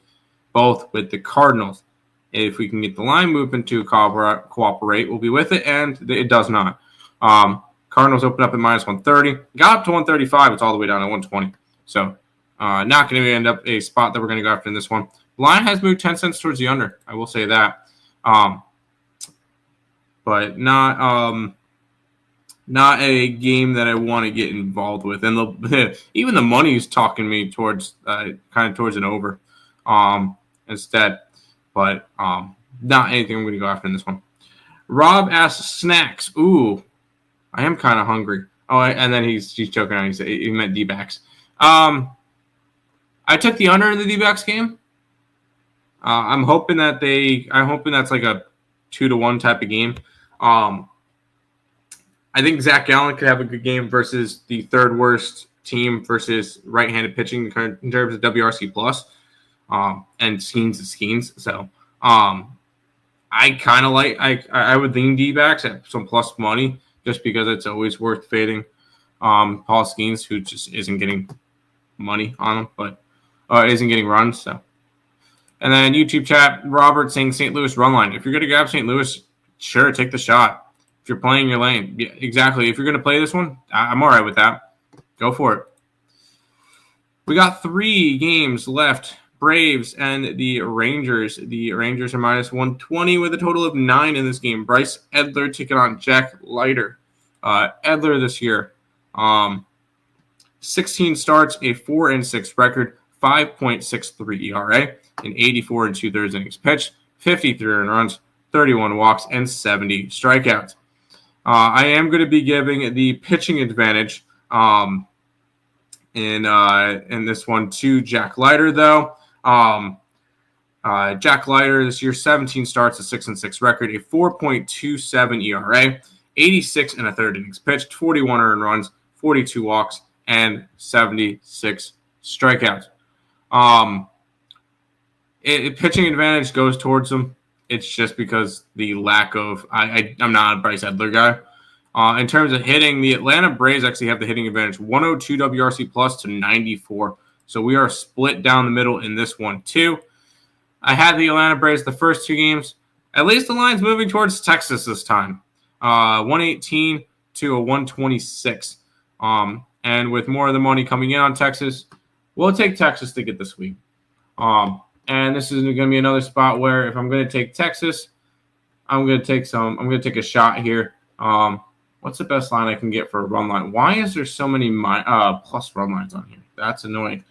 both with the Cardinals. If we can get the line movement to cooperate, we'll be with it, and it does not. Cardinals open up at -130. Got up to 135. It's all the way down to 120. So not going to end up a spot that we're going to go after in this one. Line has moved 10 cents towards the under. I will say that. But not a game that I want to get involved with. And even the money is talking me towards kind of towards an over instead. But not anything I'm going to go after in this one. Rob asks snacks. Ooh, I am kind of hungry. Oh, and then he's joking on. He meant D-backs. I took the under in the D-backs game. I'm hoping that's like a 2-1 type of game. I think Zach Gallen could have a good game versus the third worst team versus right-handed pitching in terms of WRC plus. And Skeens is Skeens. So I kind of I would lean D-backs at some plus money just because it's always worth fading Paul Skeens, who just isn't getting money on him, but isn't getting runs. So, and then YouTube chat, Robert saying St. Louis run line. If you're going to grab St. Louis, sure, take the shot. If you're playing your lane, yeah, exactly. If you're going to play this one, I'm all right with that. Go for it. We got 3 games left. Braves and the Rangers. The Rangers are minus 120 with a total of 9 in this game. Bryce Edler taking on Jack Leiter. Edler this year, 16 starts, a 4-6 record, 5.63 ERA, and 84 2/3 innings pitched, 53 earned runs, 31 walks, and 70 strikeouts. I am going to be giving the pitching advantage in this one to Jack Leiter, though. Jack Leiter this year, 17 starts, a 6-6 record, a 4.27 ERA, 86 1/3 innings pitched, 41 earned runs, 42 walks, and 76 strikeouts. Pitching advantage goes towards him. It's just because the lack of I'm not a Bryce Edler guy. In terms of hitting, the Atlanta Braves actually have the hitting advantage, 102 WRC plus to 94. So we are split down the middle in this one too. I had the Atlanta Braves the first 2 games. At least the line's moving towards Texas this time. 118 to a 126. And with more of the money coming in on Texas, we'll take Texas to get this week. And this is going to be another spot where if I'm going to take Texas, I'm going to take a shot here. What's the best line I can get for a run line? Why is there so many plus run lines on here? That's annoying.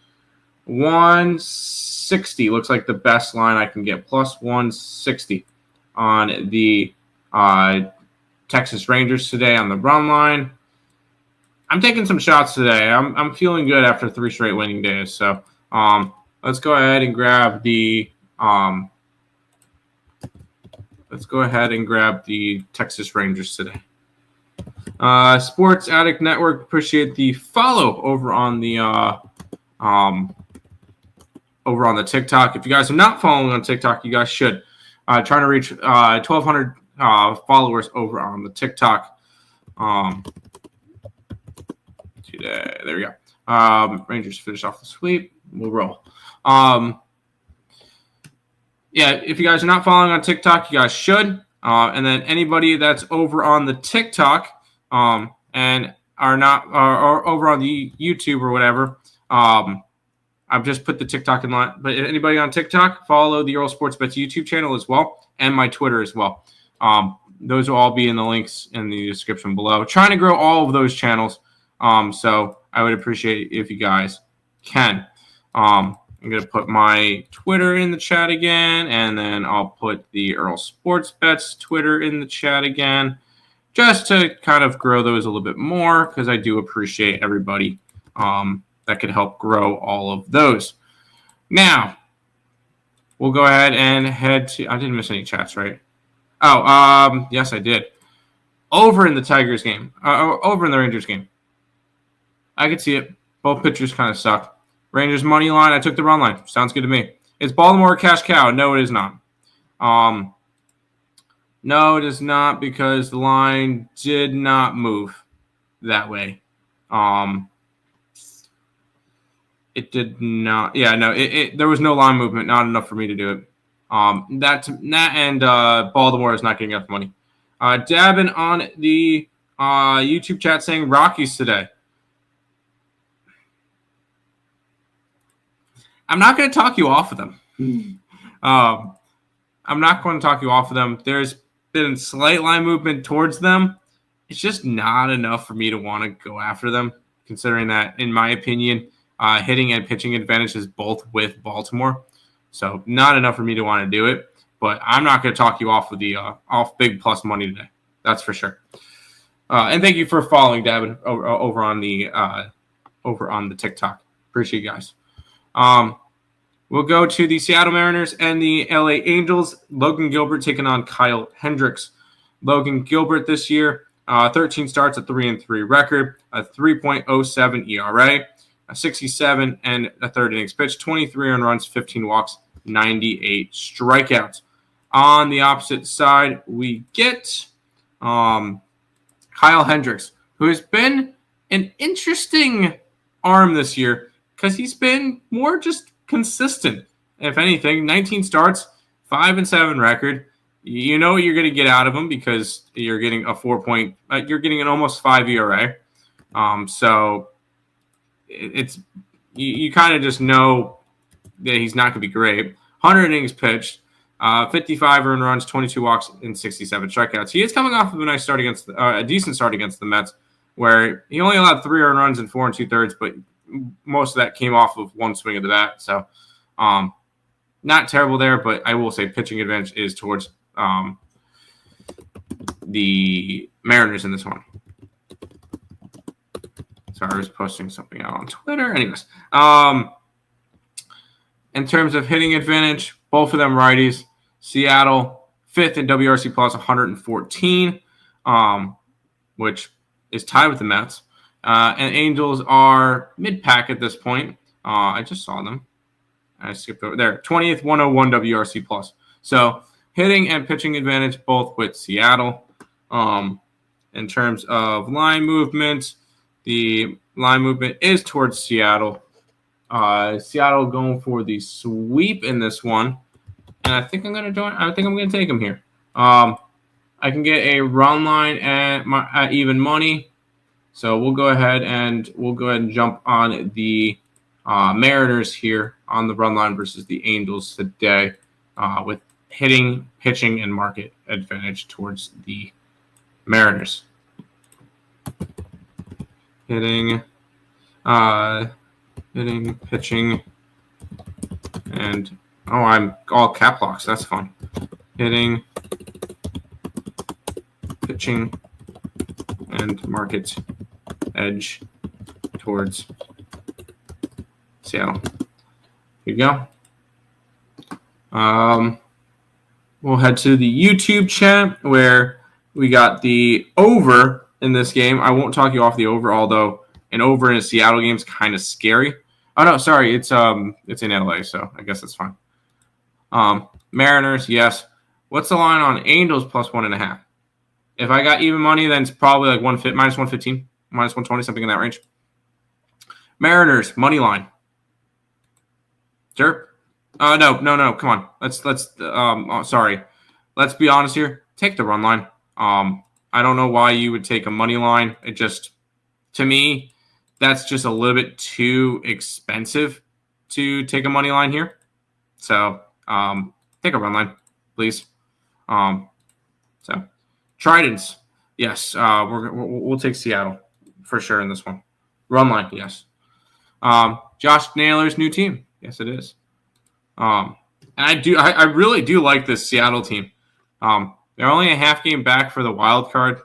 160 looks like the best line I can get. Plus 160 on the Texas Rangers today on the run line. I'm taking some shots today. I'm feeling good after 3 straight winning days. So let's go ahead and grab the Texas Rangers today. Sports Addict Network, appreciate the follow over on the TikTok. If you guys are not following on TikTok, you guys should. Trying to reach 1,200 followers over on the TikTok. Today, there we go. Rangers finish off the sweep. We'll roll. Yeah, if you guys are not following on TikTok, you guys should. And then anybody that's over on the TikTok and are over on the YouTube or whatever, I've just put the TikTok in line. But anybody on TikTok, follow the Earle Sports Bets YouTube channel as well, and my Twitter as well. Those will all be in the links in the description below. Trying to grow all of those channels, so I would appreciate it if you guys can. I'm going to put my Twitter in the chat again, and then I'll put the Earle Sports Bets Twitter in the chat again, just to kind of grow those a little bit more, because I do appreciate everybody that could help grow all of those. Now, we'll go ahead and head to – I didn't miss any chats, right? Oh, yes, I did. Over in the Tigers game. Over in the Rangers game. I could see it. Both pitchers kind of suck. Rangers money line, I took the run line. Sounds good to me. Is Baltimore a cash cow? No, it is not. No, it is not, because the line did not move that way. It did not. Yeah, no, there was no line movement, not enough for me to do it. That and Baltimore is not getting enough money. Dabin on the YouTube chat saying Rockies today. I'm not going to talk you off of them. I'm not going to talk you off of them. There's been slight line movement towards them. It's just not enough for me to want to go after them, considering that, in my opinion, hitting and pitching advantage is both with Baltimore. So not enough for me to want to do it. but I'm not going to talk you off of the off big plus money today. That's for sure. And thank you for following Davin over on the TikTok. Appreciate you guys. We'll go to the Seattle Mariners and the LA Angels. Logan Gilbert taking on Kyle Hendricks. Logan Gilbert this year, 13 starts, a 3-3 record, a 3.07 ERA, a 67 and a third innings pitched, 23 earned runs, 15 walks, 98 strikeouts. On the opposite side, we get Kyle Hendricks, who has been an interesting arm this year because he's been more just consistent. If anything, 19 starts, 5-7 record. You know what you're going to get out of him because you're getting you're getting an almost 5 ERA. So it's you kind of just know that he's not going to be great. 100 innings pitched, 55 earned runs, 22 walks, and 67 strikeouts. He is coming off of a nice start against a decent start against the Mets, where he only allowed 3 earned runs in 4 2/3, but most of that came off of one swing of the bat. So, not terrible there, but I will say pitching advantage is towards the Mariners in this one. Sorry, I was posting something out on Twitter. Anyways, in terms of hitting advantage, both of them righties. Seattle, 5th in WRC plus 114, which is tied with the Mets. And Angels are mid-pack at this point. I just saw them. I skipped over there. 20th, 101 WRC plus. So hitting and pitching advantage both with Seattle. In terms of line movement, the line movement is towards Seattle. Seattle going for the sweep in this one, and I think I'm going to take them here. I can get a run line at even money, so we'll go ahead and jump on the Mariners here on the run line versus the Angels today, with hitting, pitching, and market advantage towards the Mariners. Hitting, pitching, and I'm all cap locks. That's fun. Hitting, pitching, and market edge towards Seattle. Here you go. We'll head to the YouTube chat where we got the over in this game. I won't talk you off the over, although an over in a Seattle game is kind of scary. Oh no, sorry, it's in LA, so I guess that's fine. Mariners, yes. What's the line on Angels plus 1.5? If I got even money, then it's probably like minus 115, minus 120, something in that range. Mariners money line. Sure. No. Come on. Let's sorry. Let's be honest here. Take the run line. I don't know why you would take a money line. It just, to me, that's just a little bit too expensive to take a money line here. So, take a run line, please. So, Tridents, yes. We'll take Seattle for sure in this one. Run line, yes. Josh Naylor's new team, yes, it is. And I really do like this Seattle team. They're only a half game back for the wild card,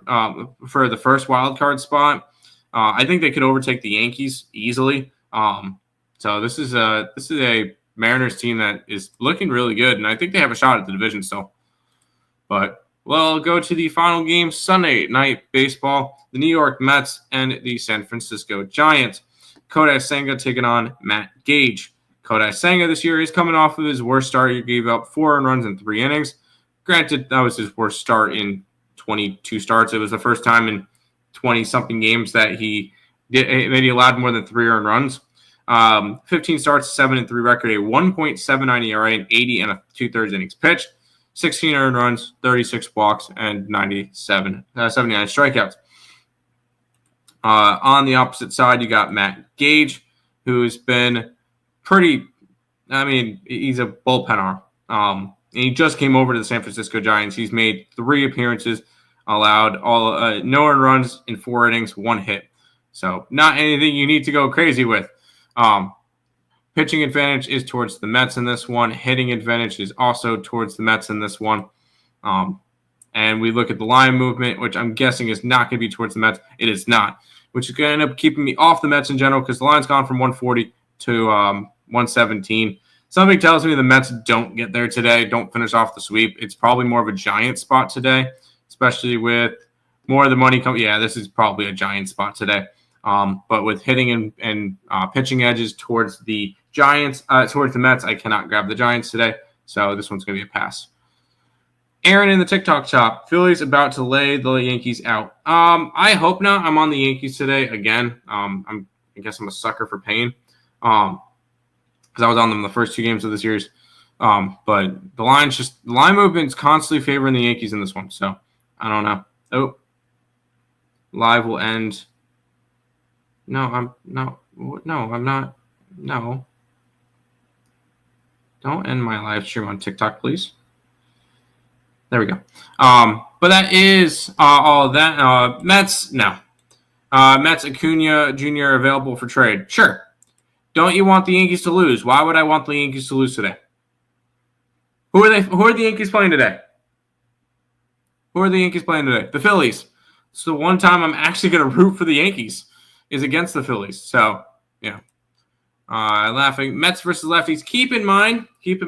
for the first wild card spot. I think they could overtake the Yankees easily. So this is a Mariners team that is looking really good, and I think they have a shot at the division still. But we'll go to the final game, Sunday night baseball, the New York Mets and the San Francisco Giants. Kodai Senga taking on Matt Gage. Kodai Senga this year is coming off of his worst start. He gave up 4 earned runs in 3 innings. Granted, that was his worst start in 22 starts. It was the first time in 20-something games that he allowed more than 3 earned runs. 15 starts, 7-3 record, a 1.79 ERA, and 80 and 2/3 innings pitched. 16 earned runs, 36 walks, and 79 strikeouts. On the opposite side, you got Matt Gage, who's been pretty. I mean, he's a bullpen arm. And he just came over to the San Francisco Giants. He's made 3 appearances, allowed no earned runs in 4 innings, 1 hit. So not anything you need to go crazy with. Pitching advantage is towards the Mets in this one. Hitting advantage is also towards the Mets in this one. And we look at the line movement, which I'm guessing is not going to be towards the Mets. It is not, which is going to end up keeping me off the Mets in general because the line's gone from 140 to 117. Something tells me the Mets don't get there today, don't finish off the sweep. It's probably more of a giant spot today, especially with more of the money coming. Yeah, this is probably a giant spot today. But with hitting and pitching edges towards the Giants, towards the Mets, I cannot grab the Giants today. So this one's going to be a pass. Aaron in the TikTok shop. Phillies about to lay the Yankees out. I hope not. I'm on the Yankees today again. I guess I'm a sucker for pain. Because I was on them the first 2 games of the series. But the line movement's constantly favoring the Yankees in this one. So I don't know. Oh, live will end. No, I'm not. No. Don't end my live stream on TikTok, please. There we go. But that is all of that. Mets, no. Mets Acuna Jr. available for trade. Sure. Don't you want the Yankees to lose? Why would I want the Yankees to lose today? Who are the Yankees playing today? Who are the Yankees playing today? The Phillies. It's the one time I'm actually going to root for the Yankees is against the Phillies. So, yeah. Laughing. Mets versus lefties. Keep in mind, it's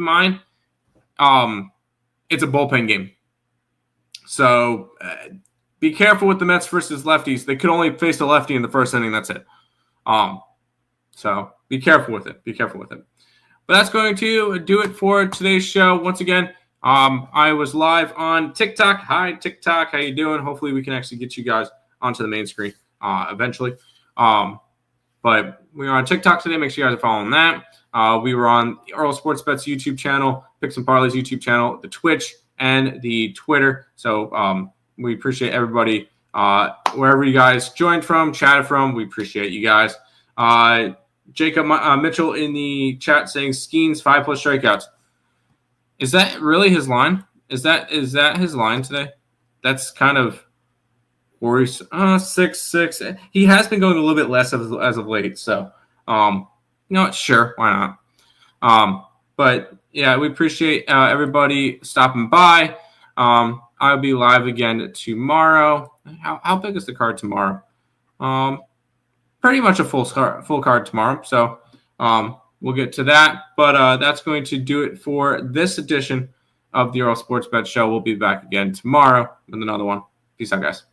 a bullpen game. So, be careful with the Mets versus lefties. They could only face a lefty in the first inning. That's it. So, be careful with it. But that's going to do it for today's show. Once again, I was live on TikTok. Hi, TikTok. How you doing? Hopefully, we can actually get you guys onto the main screen eventually. But we were on TikTok today. Make sure you guys are following that. We were on the Earle Sports Bets YouTube channel, Picks and Parleys YouTube channel, the Twitch, and the Twitter. So we appreciate everybody wherever you guys joined from, chatted from. We appreciate you guys. Jacob Mitchell in the chat saying Skeens 5+ strikeouts. Is that really his line? Is that his line today? That's kind of worrisome. 6-6. He has been going a little bit less as of late. So, sure, why not? But yeah, we appreciate everybody stopping by. I'll be live again tomorrow. How big is the card tomorrow? Pretty much a full card tomorrow. So we'll get to that. But that's going to do it for this edition of the Earle Sports Bet Show. We'll be back again tomorrow with another one. Peace out, guys.